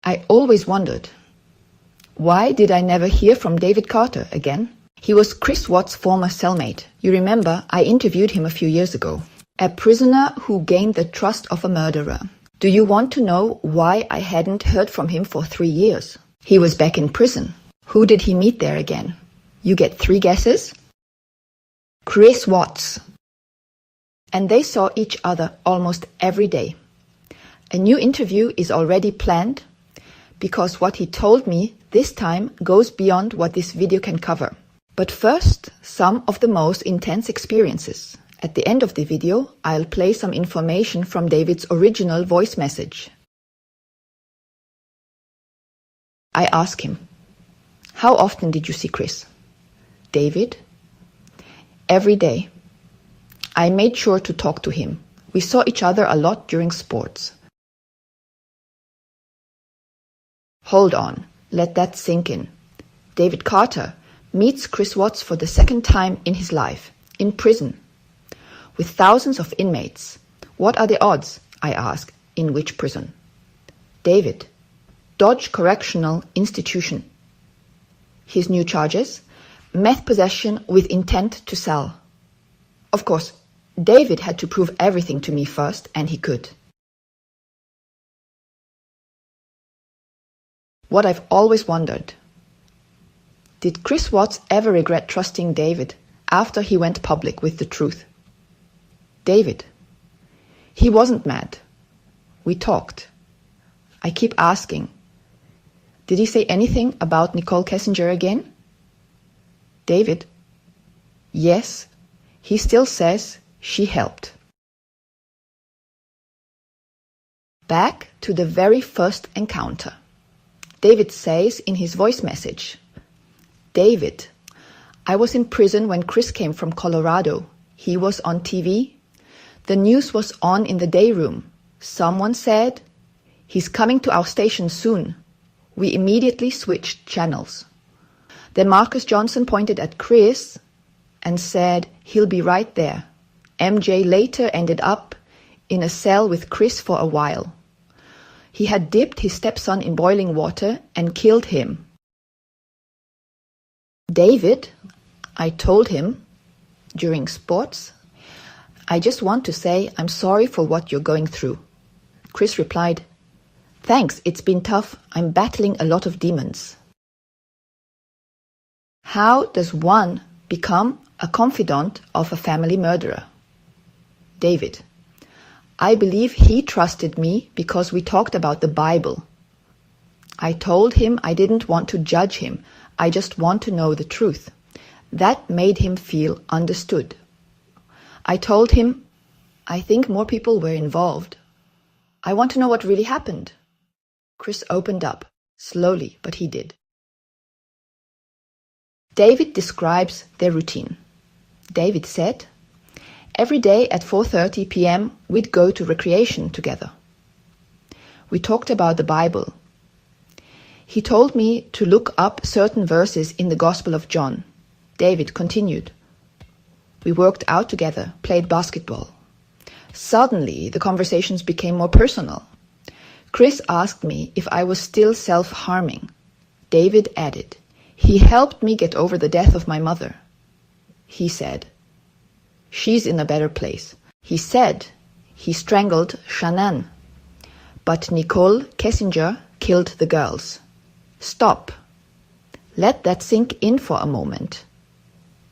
I always wondered, why did I never hear from David Carter again? He was Chris Watt's former cellmate. You remember, I interviewed him a few years ago. A prisoner who gained the trust of a murderer. Do you want to know why I hadn't heard from him for 3 years? He was back in prison. Who did he meet there again? You get 3 guesses? Chris Watts. And they saw each other almost every day. A new interview is already planned because what he told me this time goes beyond what this video can cover. But first, some of the most intense experiences. At the end of the video, I'll play some information from David's original voice message. I ask him, how often did you see Chris? David? Every day. I made sure to talk to him. We saw each other a lot during sports. Hold on, let that sink in. David Carter meets Chris Watts for the second time in his life, in prison, with thousands of inmates. What are the odds, I ask, in which prison? David, Dodge Correctional Institution. His new charges? Meth possession with intent to sell. Of course, David had to prove everything to me first, and he could. What I've always wondered. Did Chris Watts ever regret trusting David after he went public with the truth? David. He wasn't mad. We talked. I keep asking. Did he say anything about Nicole Kessinger again? David. Yes, he still says she helped. Back to the very first encounter. David says in his voice message, David, I was in prison when Chris came from Colorado. He was on TV. The news was on in the day room. Someone said, he's coming to our station soon. We immediately switched channels. Then Marcus Johnson pointed at Chris and said, he'll be right there. MJ later ended up in a cell with Chris for a while. He had dipped his stepson in boiling water and killed him. David, I told him during sports, I just want to say I'm sorry for what you're going through. Chris replied, thanks, it's been tough. I'm battling a lot of demons. How does one become a confidant of a family murderer? David, I believe he trusted me because we talked about the Bible. I told him I didn't want to judge him. I just want to know the truth. That made him feel understood. I told him, I think more people were involved. I want to know what really happened. Chris opened up, slowly, but he did. David describes their routine. David said, every day at 4:30 p.m. we'd go to recreation together. We talked about the Bible. He told me to look up certain verses in the Gospel of John. David continued. We worked out together, played basketball. Suddenly, the conversations became more personal. Chris asked me if I was still self-harming. David added, he helped me get over the death of my mother. He said, she's in a better place. He said he strangled Shannon, but Nicole Kessinger killed the girls. Stop. Let that sink in for a moment.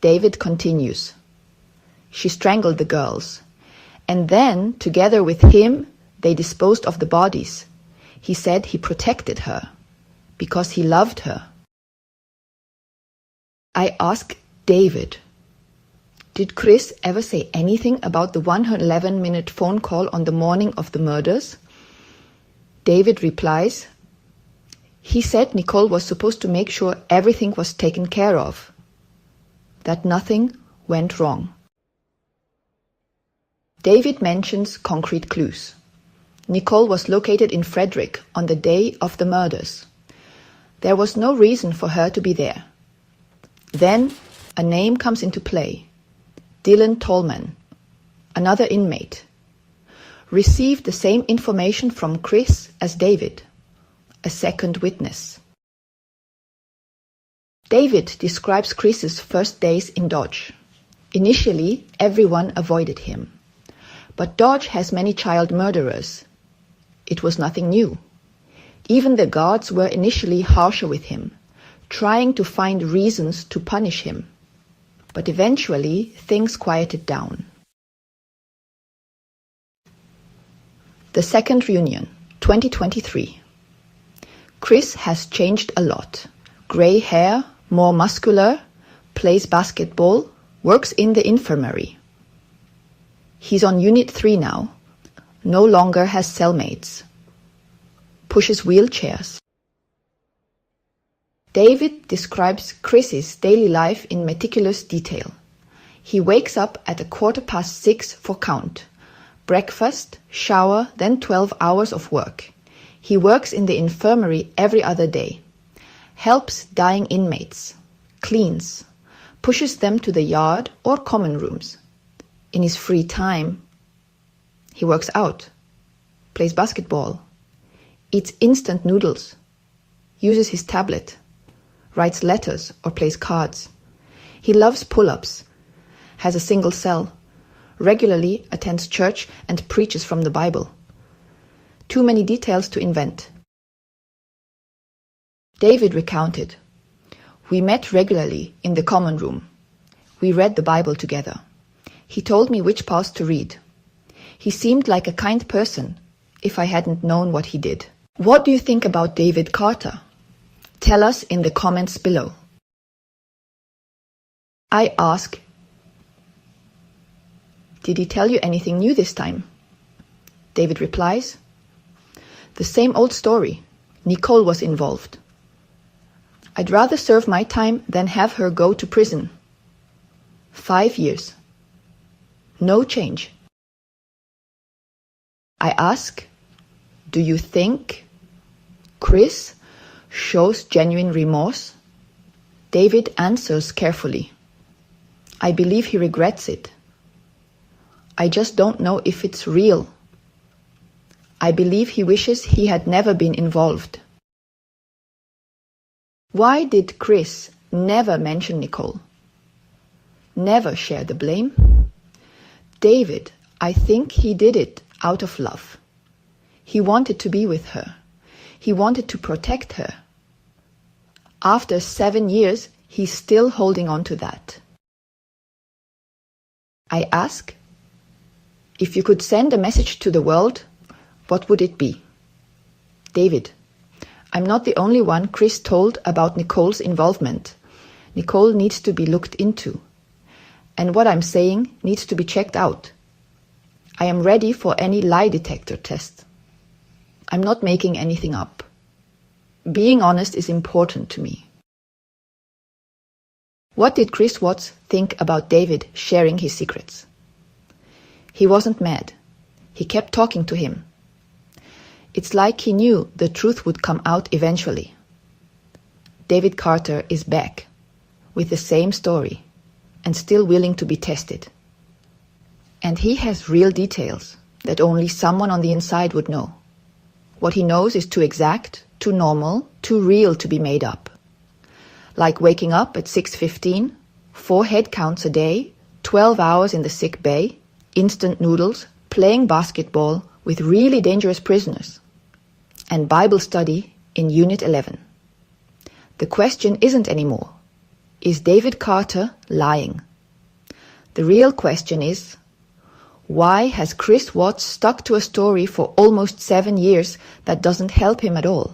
David continues. She strangled the girls, and then, together with him, they disposed of the bodies. He said he protected her because he loved her. I asked David, did Chris ever say anything about the 111-minute phone call on the morning of the murders? David replies, he said Nicole was supposed to make sure everything was taken care of, that nothing went wrong. David mentions concrete clues. Nicole was located in Frederick on the day of the murders. There was no reason for her to be there. Then a name comes into play. Dylan Tallman, another inmate, received the same information from Chris as David. a second witness. David describes Chris's first days in Dodge. Initially, everyone avoided him. But Dodge has many child murderers. It was nothing new. Even the guards were initially harsher with him, trying to find reasons to punish him. But eventually, things quieted down. The second reunion, 2023. Chris has changed a lot. Gray hair, more muscular, plays basketball, works in the infirmary. He's on Unit 3 now, no longer has cellmates. Pushes wheelchairs. David describes Chris's daily life in meticulous detail. He wakes up at 6:15 for count. Breakfast, shower, then 12 hours of work. He works in the infirmary every other day. Helps dying inmates. Cleans. Pushes them to the yard or common rooms. In his free time, he works out. Plays basketball. Eats instant noodles. Uses his tablet. Writes letters or plays cards. He loves pull-ups. Has a single cell. Regularly attends church and preaches from the Bible. Too many details to invent. David recounted, "We met regularly in the common room. We read the Bible together. He told me which parts to read. He seemed like a kind person if I hadn't known what he did." What do you think about David Carter? Tell us in the comments below. I ask, did he tell you anything new this time? David replies, the same old story. Nicole was involved. I'd rather serve my time than have her go to prison. 5 years. No change. I ask, do you think Chris shows genuine remorse? David answers carefully. I believe he regrets it. I just don't know if it's real. I believe he wishes he had never been involved. Why did Chris never mention Nicole? Never share the blame? David, I think he did it out of love. He wanted to be with her. He wanted to protect her. After 7 years, he's still holding on to that. I ask, if you could send a message to the world, what would it be? David, I'm not the only one Chris told about Nicole's involvement. Nicole needs to be looked into. And what I'm saying needs to be checked out. I am ready for any lie detector test. I'm not making anything up. Being honest is important to me. What did Chris Watts think about David sharing his secrets? He wasn't mad. He kept talking to him. It's like he knew the truth would come out eventually. David Carter is back with the same story and still willing to be tested. And he has real details that only someone on the inside would know. What he knows is too exact, too normal, too real to be made up. Like waking up at 6:15, 4 head counts a day, 12 hours in the sick bay, instant noodles, playing basketball with really dangerous prisoners, and Bible study in Unit 11. The question isn't anymore, is David Carter lying? The real question is, why has Chris Watts stuck to a story for almost 7 years that doesn't help him at all?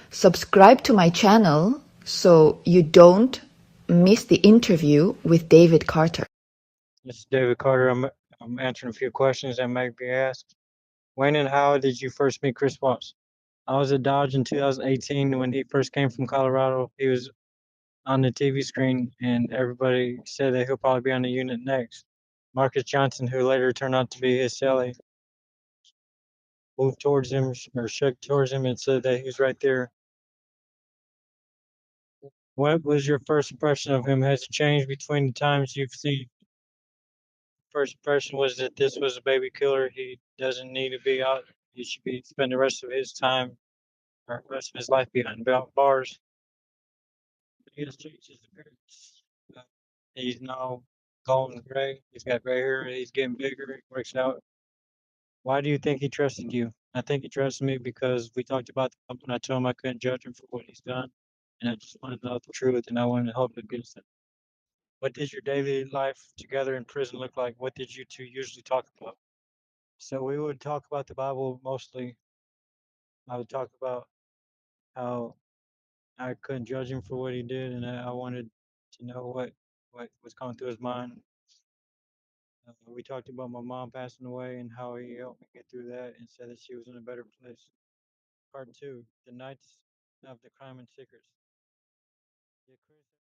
Subscribe to my channel so you don't miss the interview with David Carter. This is David Carter. I'm answering a few questions that might be asked. When and how did you first meet Chris Watts? I was at Dodge in 2018 when he first came from Colorado. He was on the TV screen, and everybody said that he'll probably be on the unit next. Marcus Johnson, who later turned out to be his cellie, moved towards him or shook towards him and said that he was right there. What was your first impression of him? Has it changed between the times you've seen? First impression was that this was a baby killer. He doesn't need to be out. He should be spend the rest of his time or the rest of his life behind bars. He has changed his appearance. Uh, he's now golden gray. He's got gray hair. He's getting bigger. He works out. Why do you think he trusted you? I think he trusted me because we talked about the Bible and I told him I couldn't judge him for what he's done. And I just wanted to know the truth and I wanted to help against it. What did your daily life together in prison look like? What did you two usually talk about? So we would talk about the Bible mostly. I would talk about how I couldn't judge him for what he did, and I wanted to know what was going through his mind. We talked about my mom passing away and how he helped me get through that and said that she was in a better place. Part two: the nights of the crime and secrets. Did Chris